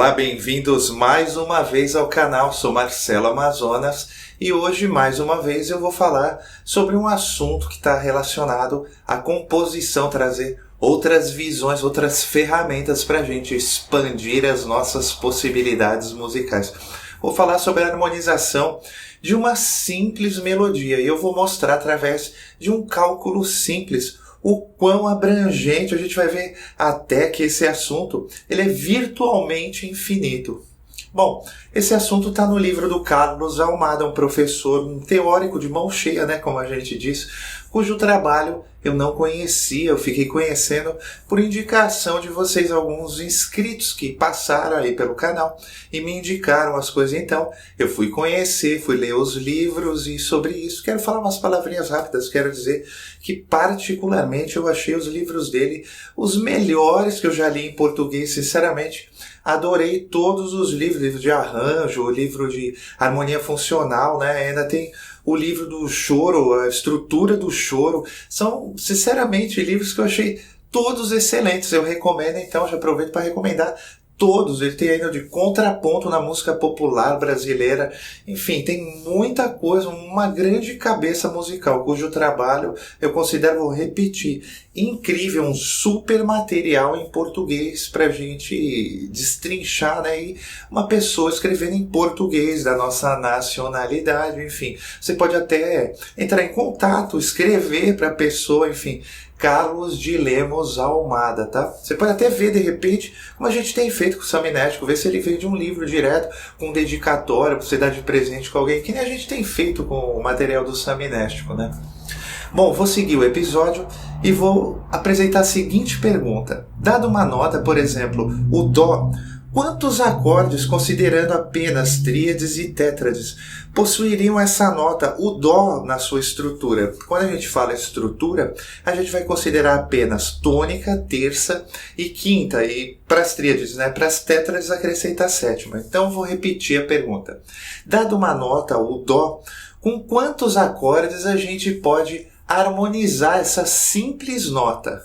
Olá, bem-vindos mais uma vez ao canal. Sou Marcelo Amazonas e hoje, mais uma vez, eu vou falar sobre um assunto que está relacionado à composição, trazer outras visões, outras ferramentas para a gente expandir as nossas possibilidades musicais. Vou falar sobre a harmonização de uma simples melodia e eu vou mostrar através de um cálculo simples o quão abrangente. A gente vai ver até que esse assunto ele é virtualmente infinito. Bom, esse assunto está no livro do Carlos Almada, um professor, um teórico de mão cheia, como a gente diz, cujo trabalho eu não conhecia, eu fiquei conhecendo por indicação de vocês, alguns inscritos que passaram aí pelo canal e me indicaram as coisas. Então, eu fui conhecer, fui ler os livros e sobre isso quero falar umas palavrinhas rápidas. Quero dizer que particularmente eu achei os livros dele os melhores que eu já li em português, sinceramente. Adorei todos os livros, livro de arranjo, o livro de harmonia funcional, ainda tem o livro do choro, a estrutura do choro. São, sinceramente, livros que eu achei todos excelentes. Eu recomendo, então, já aproveito para recomendar todos. Ele tem ainda de contraponto na música popular brasileira. Enfim, tem muita coisa, uma grande cabeça musical, cujo trabalho eu considero, vou repetir, incrível, um super material em português para a gente destrinchar, e uma pessoa escrevendo em português da nossa nacionalidade. Enfim, você pode até entrar em contato, escrever para a pessoa, enfim, Carlos de Lemos Almada, tá? Você pode até ver, de repente, como a gente tem feito com o Saminético, ver se ele veio de um livro direto, com dedicatório, para você dar de presente com alguém, que nem a gente tem feito com o material do Saminético, Bom, vou seguir o episódio e vou apresentar a seguinte pergunta. Dada uma nota, por exemplo, o Dó, quantos acordes, considerando apenas tríades e tétrades, possuiriam essa nota, o Dó, na sua estrutura? Quando a gente fala estrutura, a gente vai considerar apenas tônica, terça e quinta. E para as tríades, para as tétrades, acrescenta a sétima. Então, vou repetir a pergunta. Dada uma nota, o Dó, com quantos acordes a gente pode harmonizar essa simples nota?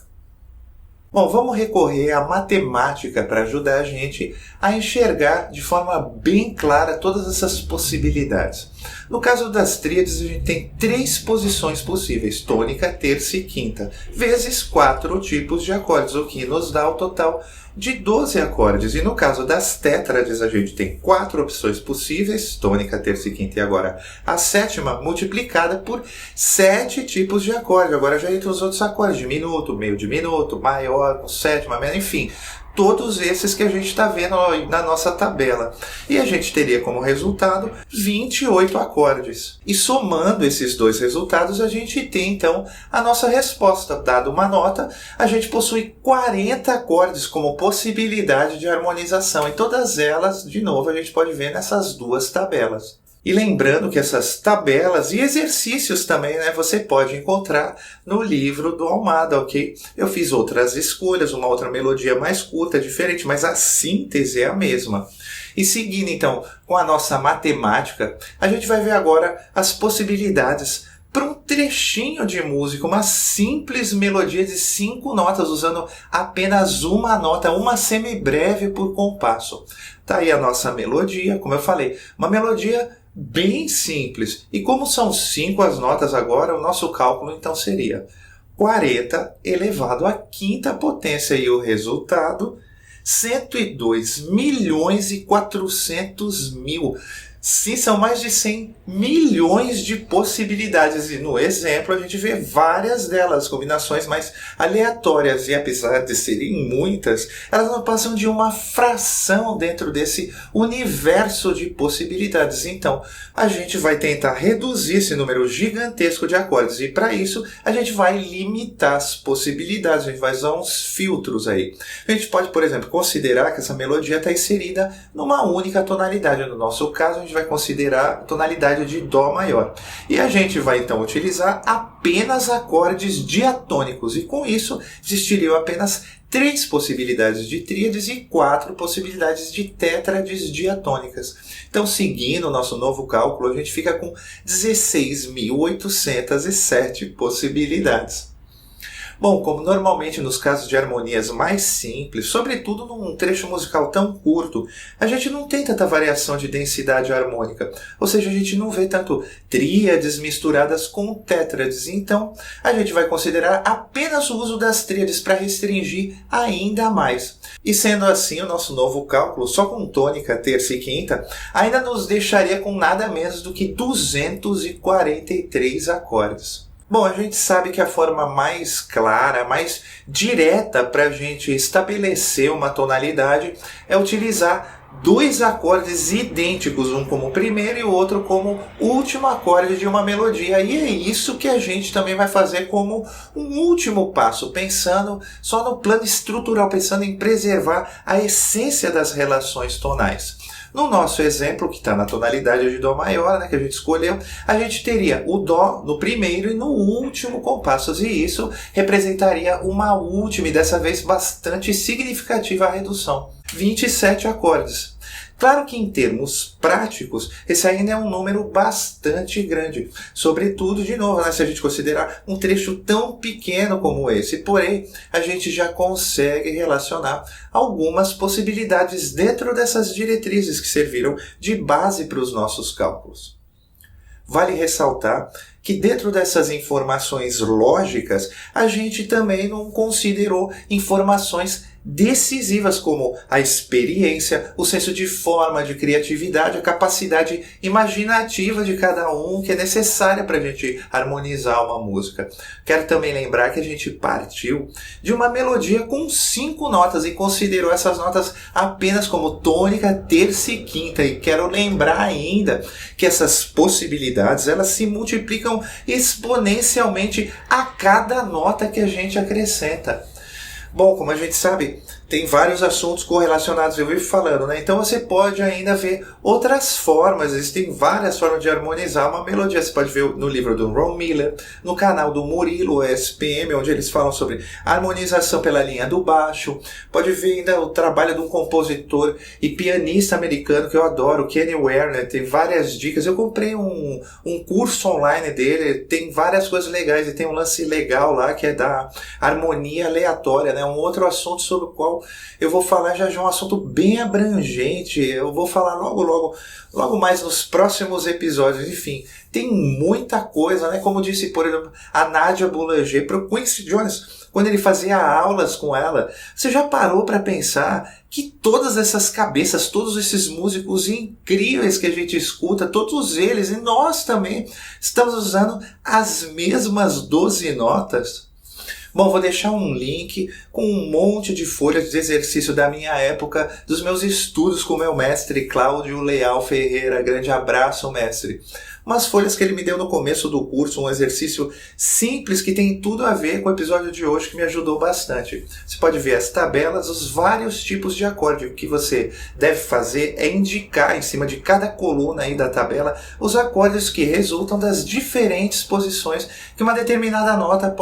Bom, vamos recorrer à matemática para ajudar a gente a enxergar de forma bem clara todas essas possibilidades. No caso das tríades, a gente tem 3 posições possíveis, tônica, terça e quinta, vezes 4 tipos de acordes, o que nos dá o total de 12 acordes. E no caso das tétrades, a gente tem 4 opções possíveis, tônica, terça e quinta, e agora a sétima multiplicada por 7 tipos de acorde. Agora já entra os outros acordes, diminuto, meio diminuto, maior, sétima, menor, enfim, todos esses que a gente está vendo na nossa tabela. E a gente teria como resultado 28 acordes. E somando esses dois resultados, a gente tem então a nossa resposta. Dada uma nota, a gente possui 40 acordes como possibilidade de harmonização. E todas elas, de novo, a gente pode ver nessas duas tabelas. E lembrando que essas tabelas e exercícios também, você pode encontrar no livro do Almada, ok? Eu fiz outras escolhas, uma outra melodia mais curta, diferente, mas a síntese é a mesma. E seguindo então com a nossa matemática, a gente vai ver agora as possibilidades para um trechinho de música, uma simples melodia de 5 notas, usando apenas uma nota, uma semibreve por compasso. Tá aí a nossa melodia, como eu falei, uma melodia bem simples. E como são 5 as notas agora, o nosso cálculo então seria 40 elevado à quinta potência. E o resultado, 102.400.000. Sim, são mais de 100 milhões de possibilidades. E no exemplo a gente vê várias delas, combinações mais aleatórias. E apesar de serem muitas, elas não passam de uma fração dentro desse universo de possibilidades. Então, a gente vai tentar reduzir esse número gigantesco de acordes. E para isso, a gente vai limitar as possibilidades. A gente vai usar uns filtros aí. A gente pode, por exemplo, considerar que essa melodia está inserida numa única tonalidade. No nosso caso, a gente vai considerar a tonalidade de Dó maior. E a gente vai então utilizar apenas acordes diatônicos. E com isso, existiriam apenas 3 possibilidades de tríades e 4 possibilidades de tétrades diatônicas. Então, seguindo o nosso novo cálculo, a gente fica com 16.807 possibilidades. Bom, como normalmente nos casos de harmonias mais simples, sobretudo num trecho musical tão curto, a gente não tem tanta variação de densidade harmônica, ou seja, a gente não vê tanto tríades misturadas com tétrades, então a gente vai considerar apenas o uso das tríades para restringir ainda mais. E sendo assim, o nosso novo cálculo, só com tônica, terça e quinta, ainda nos deixaria com nada menos do que 243 acordes. Bom, a gente sabe que a forma mais clara, mais direta para a gente estabelecer uma tonalidade é utilizar dois acordes idênticos, um como primeiro e o outro como último acorde de uma melodia. E é isso que a gente também vai fazer como um último passo, pensando só no plano estrutural, pensando em preservar a essência das relações tonais. No nosso exemplo, que está na tonalidade de Dó maior, que a gente escolheu, a gente teria o Dó no primeiro e no último compassos, e isso representaria uma última e dessa vez bastante significativa redução, 27 acordes. Claro que em termos práticos, esse ainda é um número bastante grande, sobretudo, de novo, se a gente considerar um trecho tão pequeno como esse. Porém, a gente já consegue relacionar algumas possibilidades dentro dessas diretrizes que serviram de base para os nossos cálculos. Vale ressaltar que dentro dessas informações lógicas, a gente também não considerou informações decisivas como a experiência, o senso de forma, de criatividade, a capacidade imaginativa de cada um que é necessária para a gente harmonizar uma música. Quero também lembrar que a gente partiu de uma melodia com 5 notas e considerou essas notas apenas como tônica, terça e quinta. E quero lembrar ainda que essas possibilidades elas se multiplicam exponencialmente a cada nota que a gente acrescenta. Bom, como a gente sabe, tem vários assuntos correlacionados, eu vivo falando, Então você pode ainda ver outras formas, existem várias formas de harmonizar uma melodia. Você pode ver no livro do Ron Miller, no canal do Murilo SPM, onde eles falam sobre harmonização pela linha do baixo. Pode ver ainda o trabalho de um compositor e pianista americano que eu adoro, Kenny Werner, tem várias dicas. Eu comprei um curso online dele, tem várias coisas legais e tem um lance legal lá que é da harmonia aleatória, Um outro assunto sobre o qual eu vou falar já um assunto bem abrangente. Eu vou falar logo mais nos próximos episódios. Enfim, tem muita coisa, Como disse, por exemplo, a Nadia Boulanger para o Quincy Jones, quando ele fazia aulas com ela. Você já parou para pensar que todas essas cabeças, todos esses músicos incríveis que a gente escuta, todos eles, e nós também, estamos usando as mesmas 12 notas? Bom, vou deixar um link com um monte de folhas de exercício da minha época, dos meus estudos com o meu mestre Cláudio Leal Ferreira. Grande abraço, mestre. Umas folhas que ele me deu no começo do curso, um exercício simples que tem tudo a ver com o episódio de hoje, que me ajudou bastante. Você pode ver as tabelas, os vários tipos de acorde. O que você deve fazer é indicar em cima de cada coluna aí da tabela os acordes que resultam das diferentes posições que uma determinada nota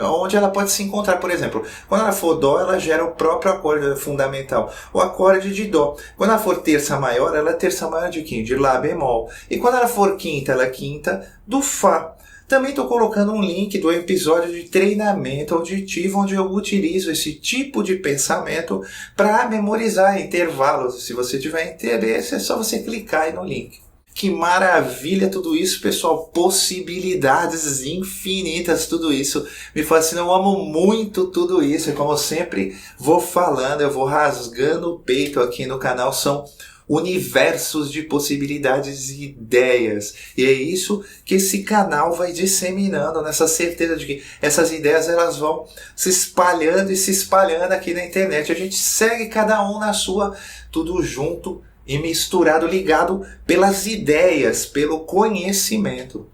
onde ela pode se encontrar. Por exemplo, quando ela for Dó, ela gera o próprio acorde fundamental, o acorde de Dó. Quando ela for terça maior, ela é terça maior de quem? De Lá bemol. E quando ela for quinta, ela é quinta do Fá. Também estou colocando um link do episódio de treinamento auditivo, onde eu utilizo esse tipo de pensamento para memorizar intervalos. Se você tiver interesse, é só você clicar aí no link. Que maravilha tudo isso, pessoal. Possibilidades infinitas, tudo isso. Me fascina, eu amo muito tudo isso. E como eu sempre vou falando, eu vou rasgando o peito aqui no canal. São universos de possibilidades e ideias. E é isso que esse canal vai disseminando, nessa certeza de que essas ideias elas vão se espalhando e se espalhando aqui na internet. A gente segue cada um na sua, tudo junto e misturado, ligado pelas ideias, pelo conhecimento.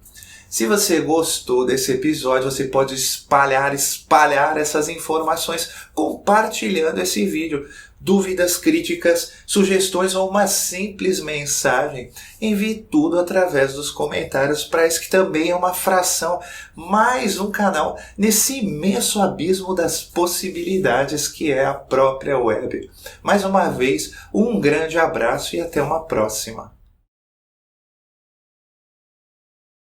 Se você gostou desse episódio, você pode espalhar essas informações compartilhando esse vídeo. Dúvidas, críticas, sugestões ou uma simples mensagem, envie tudo através dos comentários para esse que também é uma fração, mais um canal nesse imenso abismo das possibilidades que é a própria web. Mais uma vez, um grande abraço e até uma próxima.